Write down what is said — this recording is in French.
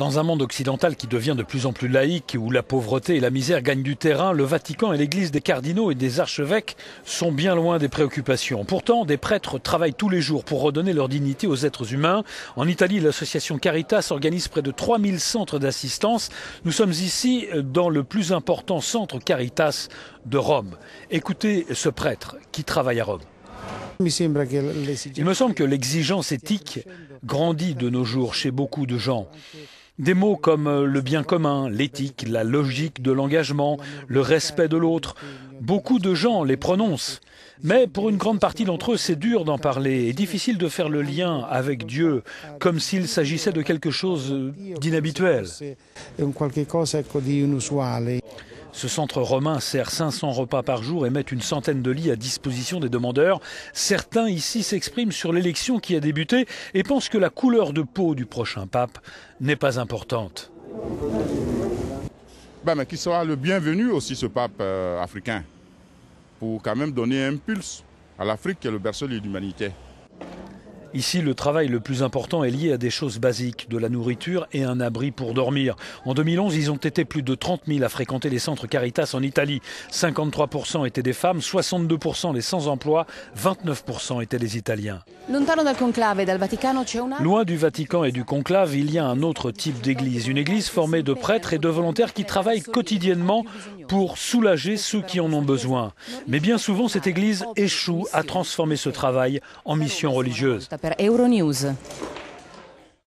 Dans un monde occidental qui devient de plus en plus laïque, où la pauvreté et la misère gagnent du terrain, le Vatican et l'église des cardinaux et des archevêques sont bien loin des préoccupations. Pourtant, des prêtres travaillent tous les jours pour redonner leur dignité aux êtres humains. En Italie, l'association Caritas organise près de 3000 centres d'assistance. Nous sommes ici dans le plus important centre Caritas de Rome. Écoutez ce prêtre qui travaille à Rome. Il me semble que l'exigence éthique grandit de nos jours chez beaucoup de gens. Des mots comme le bien commun, l'éthique, la logique de l'engagement, le respect de l'autre, beaucoup de gens les prononcent. Mais pour une grande partie d'entre eux, c'est dur d'en parler et difficile de faire le lien avec Dieu, comme s'il s'agissait de quelque chose d'inhabituel. Ce centre romain sert 500 repas par jour et met une centaine de lits à disposition des demandeurs. Certains ici s'expriment sur l'élection qui a débuté et pensent que la couleur de peau du prochain pape n'est pas importante. Mais qu'il sera le bienvenu aussi, ce pape africain, pour quand même donner un impulse à l'Afrique qui est le berceau de l'humanité. Ici, le travail le plus important est lié à des choses basiques, de la nourriture et un abri pour dormir. En 2011, ils ont été plus de 30 000 à fréquenter les centres Caritas en Italie. 53% étaient des femmes, 62% des sans-emploi, 29% étaient des Italiens. Loin du Vatican et du conclave, il y a un autre type d'église. Une église formée de prêtres et de volontaires qui travaillent quotidiennement pour soulager ceux qui en ont besoin. Mais bien souvent, cette église échoue à transformer ce travail en mission religieuse. Per Euronews.